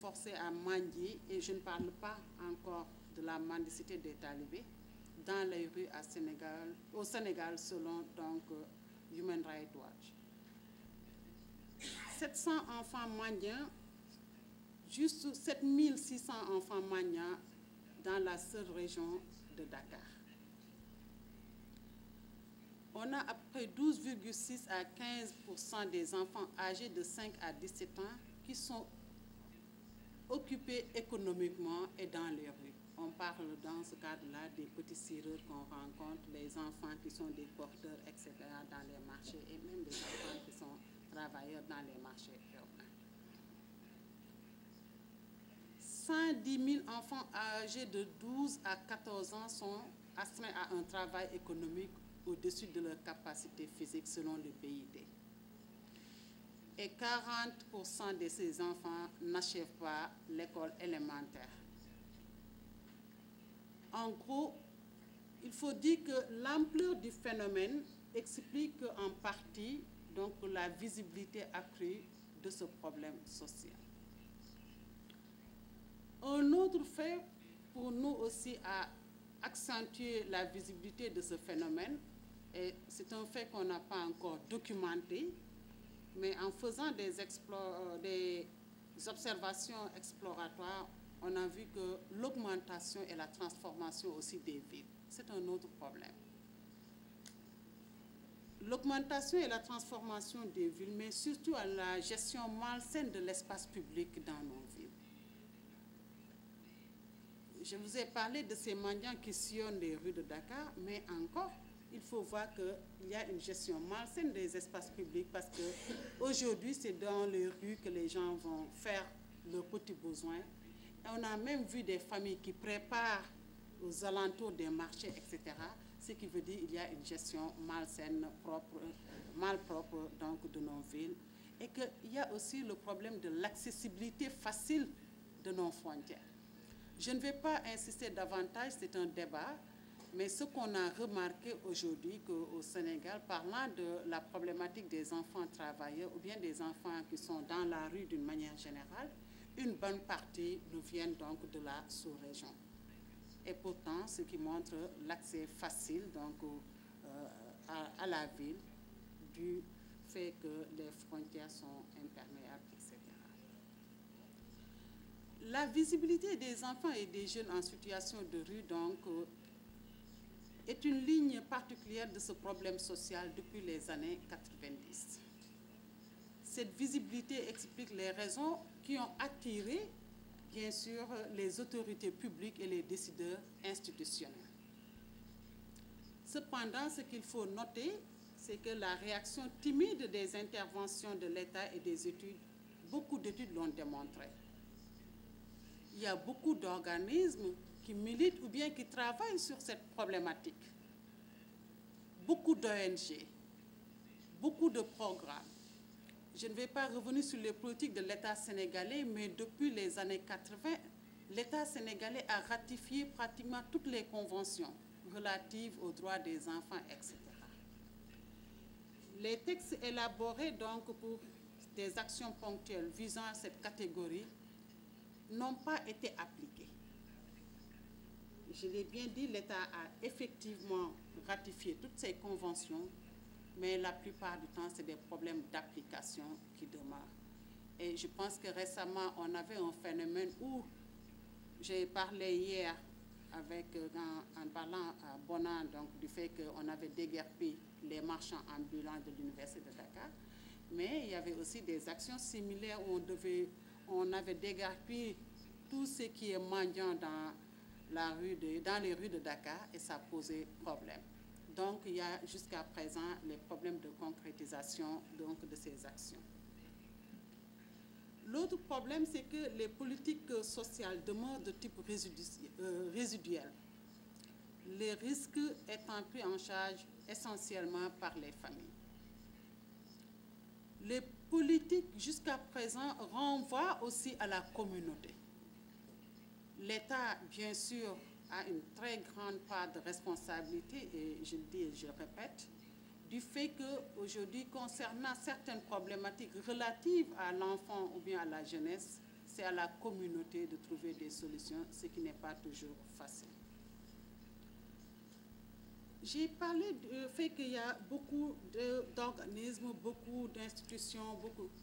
forcés à mendier, et je ne parle pas encore de la mendicité des talibés, dans les rues au Sénégal, selon donc, Human Rights Watch. 700 enfants mendiants, juste 7600 enfants mendiants dans la seule région de Dakar. On a à peu près 12,6 à 15% des enfants âgés de 5 à 17 ans qui sont occupés économiquement et dans les rues. On parle dans ce cadre-là des petits cireurs qu'on rencontre, les enfants qui sont des porteurs, etc., dans les marchés, et même des enfants qui sont travailleurs dans les marchés urbains. 110 000 enfants âgés de 12 à 14 ans sont astreints à un travail économique au-dessus de leur capacité physique selon le PID. Et 40% de ces enfants n'achèvent pas l'école élémentaire. En gros, il faut dire que l'ampleur du phénomène explique en partie donc, la visibilité accrue de ce problème social. Un autre fait pour nous aussi à accentuer la visibilité de ce phénomène, et c'est un fait qu'on n'a pas encore documenté, mais en faisant des observations exploratoires, on a vu que l'augmentation et la transformation aussi des villes, c'est un autre problème. L'augmentation et la transformation des villes, mais surtout à la gestion malsaine de l'espace public dans nos villes. Je vous ai parlé de ces mendiants qui sillonnent les rues de Dakar, mais encore, il faut voir qu'il y a une gestion malsaine des espaces publics parce qu'aujourd'hui, c'est dans les rues que les gens vont faire leurs petits besoins. Et on a même vu des familles qui préparent aux alentours des marchés, etc. Ce qui veut dire qu'il y a une gestion malsaine, malpropre donc, de nos villes. Et qu'il y a aussi le problème de l'accessibilité facile de nos frontières. Je ne vais pas insister davantage, c'est un débat, mais ce qu'on a remarqué aujourd'hui qu'au Sénégal, parlant de la problématique des enfants travailleurs ou bien des enfants qui sont dans la rue d'une manière générale, une bonne partie nous viennent donc de la sous-région. Et pourtant, ce qui montre l'accès facile donc, à la ville du fait que les frontières sont imperméables, etc. La visibilité des enfants et des jeunes en situation de rue donc, est une ligne particulière de ce problème social depuis les années 90. Cette visibilité explique les raisons qui ont attiré, bien sûr, les autorités publiques et les décideurs institutionnels. Cependant, ce qu'il faut noter, c'est que la réaction timide des interventions de l'État et des études, beaucoup d'études l'ont démontré. Il y a beaucoup d'organismes qui militent ou bien qui travaillent sur cette problématique. Beaucoup d'ONG, beaucoup de programmes. Je ne vais pas revenir sur les politiques de l'État sénégalais, mais depuis les années 80, l'État sénégalais a ratifié pratiquement toutes les conventions relatives aux droits des enfants, etc. Les textes élaborés donc pour des actions ponctuelles visant cette catégorie n'ont pas été appliqués. Je l'ai bien dit, l'État a effectivement ratifié toutes ces conventions, mais la plupart du temps, c'est des problèmes d'application qui demeurent. Et je pense que récemment, on avait un phénomène où j'ai parlé hier en parlant à Bonan donc, du fait qu'on avait déguerpi les marchands ambulants de l'Université de Dakar, mais il y avait aussi des actions similaires où on avait déguerpi tout ce qui est mendiant dans les rues de Dakar et ça posait problème. Donc, il y a jusqu'à présent les problèmes de concrétisation donc, de ces actions. L'autre problème, c'est que les politiques sociales demeurent de type résiduel, les risques étant pris en charge essentiellement par les familles. Les politiques jusqu'à présent renvoient aussi à la communauté. L'État, bien sûr, a une très grande part de responsabilité, et je le dis et je le répète, du fait qu'aujourd'hui, concernant certaines problématiques relatives à l'enfant ou bien à la jeunesse, c'est à la communauté de trouver des solutions, ce qui n'est pas toujours facile. J'ai parlé du fait qu'il y a beaucoup d'organismes, beaucoup d'institutions,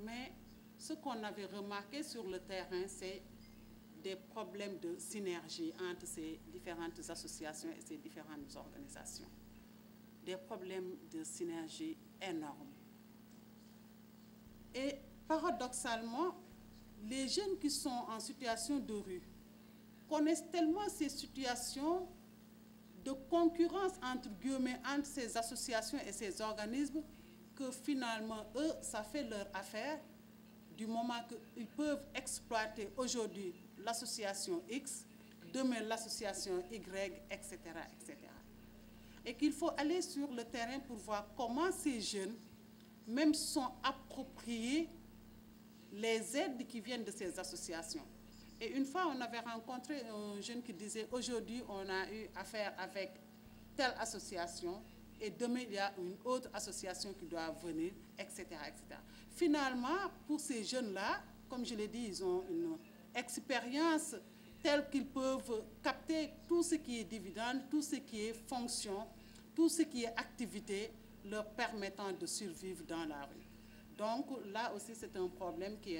mais ce qu'on avait remarqué sur le terrain, c'est des problèmes de synergie entre ces différentes associations et ces différentes organisations. Des problèmes de synergie énormes. Et paradoxalement, les jeunes qui sont en situation de rue connaissent tellement ces situations de concurrence entre guillemets entre ces associations et ces organismes que finalement, eux, ça fait leur affaire du moment qu'ils peuvent exploiter aujourd'hui l'association X, demain l'association Y, etc., etc. Et qu'il faut aller sur le terrain pour voir comment ces jeunes même sont appropriés les aides qui viennent de ces associations. Et une fois, on avait rencontré un jeune qui disait, aujourd'hui, on a eu affaire avec telle association, et demain, il y a une autre association qui doit venir, etc., etc. Finalement, pour ces jeunes-là, comme je l'ai dit, ils ont une expérience telle qu'ils peuvent capter tout ce qui est dividende, tout ce qui est fonction, tout ce qui est activité, leur permettant de survivre dans la rue. Donc là aussi, c'est un problème qui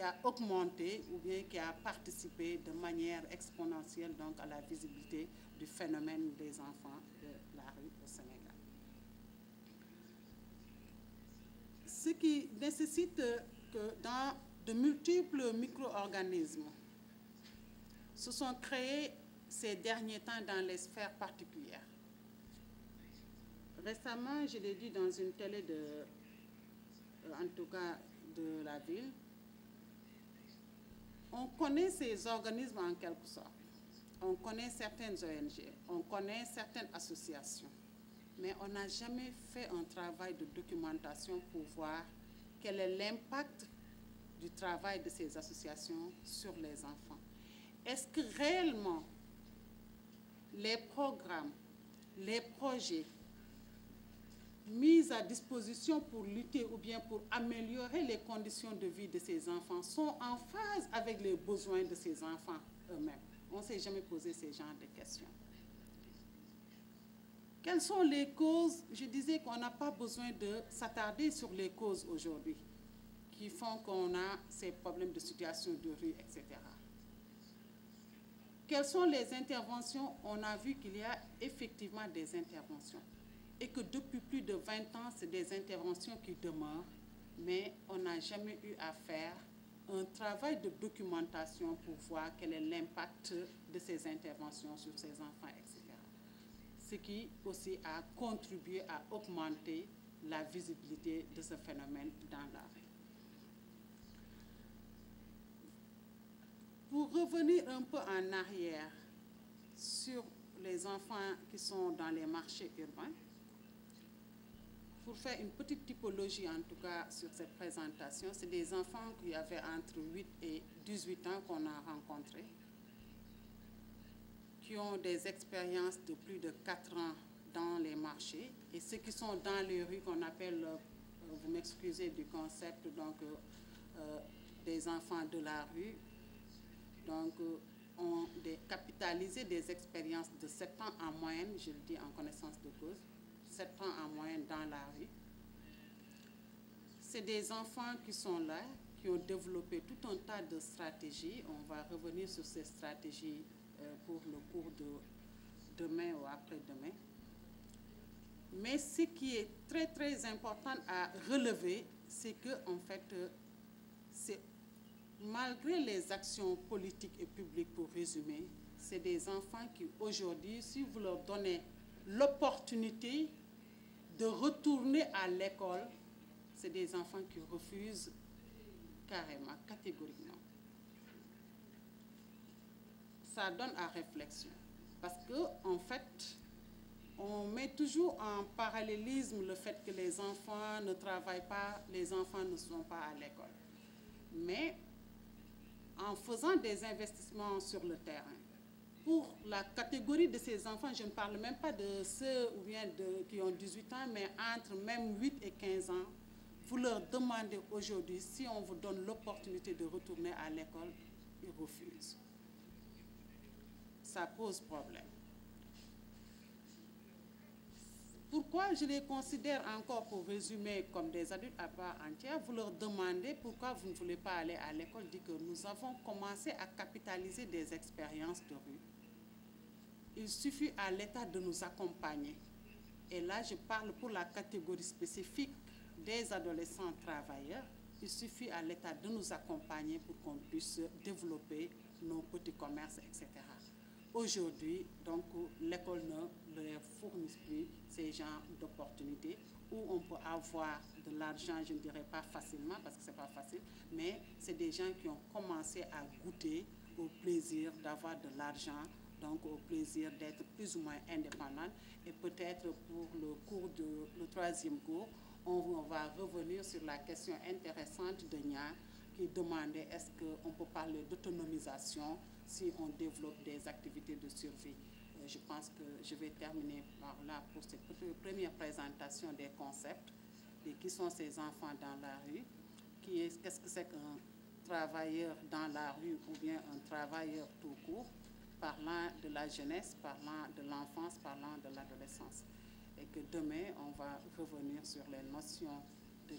a augmenté ou bien qui a participé de manière exponentielle donc, à la visibilité du phénomène des enfants de la rue au Sénégal. Ce qui nécessite que dans de multiples micro-organismes se sont créés ces derniers temps dans les sphères particulières. Récemment, je l'ai dit dans une télé en tout cas de la ville, on connaît ces organismes en quelque sorte. On connaît certaines ONG, on connaît certaines associations, mais on n'a jamais fait un travail de documentation pour voir quel est l'impact du travail de ces associations sur les enfants. Est-ce que réellement les programmes, les projets mis à disposition pour lutter ou bien pour améliorer les conditions de vie de ces enfants sont en phase avec les besoins de ces enfants eux-mêmes? On ne s'est jamais posé ces genres de questions. Quelles sont les causes? Je disais qu'on n'a pas besoin de s'attarder sur les causes aujourd'hui qui font qu'on a ces problèmes de situation de rue, etc. Quelles sont les interventions? On a vu qu'il y a effectivement des interventions et que depuis plus de 20 ans, c'est des interventions qui demeurent, mais on n'a jamais eu à faire un travail de documentation pour voir quel est l'impact de ces interventions sur ces enfants, etc. Ce qui aussi a contribué à augmenter la visibilité de ce phénomène dans la rue. Pour revenir un peu en arrière sur les enfants qui sont dans les marchés urbains, pour faire une petite typologie, en tout cas, sur cette présentation, c'est des enfants qui avaient entre 8 et 18 ans qu'on a rencontrés, qui ont des expériences de plus de 4 ans dans les marchés, et ceux qui sont dans les rues qu'on appelle, vous m'excusez du concept, donc des enfants de la rue, donc ont capitalisé des expériences de 7 ans en moyenne, je le dis en connaissance de cause, 7 ans en moyenne dans la rue. C'est des enfants qui sont là, qui ont développé tout un tas de stratégies. On va revenir sur ces stratégies pour le cours de demain ou après-demain. Mais ce qui est très, très important à relever, c'est que, en fait, c'est malgré les actions politiques et publiques, pour résumer, c'est des enfants qui, aujourd'hui, si vous leur donnez l'opportunité de retourner à l'école, c'est des enfants qui refusent carrément, catégoriquement. Ça donne à réflexion. Parce qu'en fait, on met toujours en parallélisme le fait que les enfants ne travaillent pas, les enfants ne sont pas à l'école. Mais en faisant des investissements sur le terrain, pour la catégorie de ces enfants, je ne parle même pas de ceux ou bien qui ont 18 ans, mais entre même 8 et 15 ans, Vous leur demandez aujourd'hui, si on vous donne l'opportunité de retourner à l'école, ils refusent. Ça pose problème. Pourquoi je les considère encore, pour résumer, comme des adultes à part entière? Vous leur demandez pourquoi vous ne voulez pas aller à l'école, dit que nous avons commencé à capitaliser des expériences de rue. Il suffit à l'État de nous accompagner. Et là, je parle pour la catégorie spécifique des adolescents travailleurs. Il suffit à l'État de nous accompagner pour qu'on puisse développer nos petits commerces, etc. Aujourd'hui, donc, l'école ne leur fournit plus ces genres d'opportunités où on peut avoir de l'argent, je ne dirais pas facilement parce que ce n'est pas facile, mais c'est des gens qui ont commencé à goûter au plaisir d'avoir de l'argent, donc au plaisir d'être plus ou moins indépendant. Et peut-être pour le troisième cours, on va revenir sur la question intéressante de Nia qui demandait est-ce qu'on peut parler d'autonomisation si on développe des activités de survie. Je pense que je vais terminer par là pour cette première présentation des concepts et qui sont ces enfants dans la rue, qu'est-ce que c'est qu'un travailleur dans la rue ou bien un travailleur tout court, parlant de la jeunesse, parlant de l'enfance, parlant de l'adolescence. Et que demain, on va revenir sur les notions de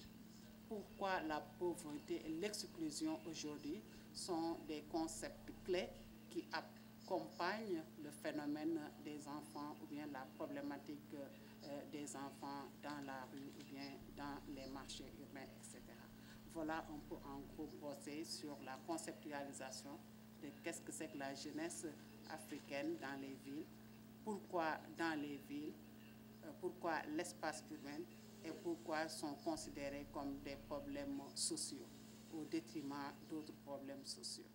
pourquoi la pauvreté et l'exclusion aujourd'hui sont des concepts clés qui accompagnent le phénomène des enfants ou bien la problématique des enfants dans la rue ou bien dans les marchés urbains, etc. Voilà un peu en gros brosser sur la conceptualisation de qu'est-ce que c'est que la jeunesse africaine dans les villes, pourquoi dans les villes, pourquoi l'espace urbain et pourquoi sont considérés comme des problèmes sociaux au détriment d'autres problèmes sociaux.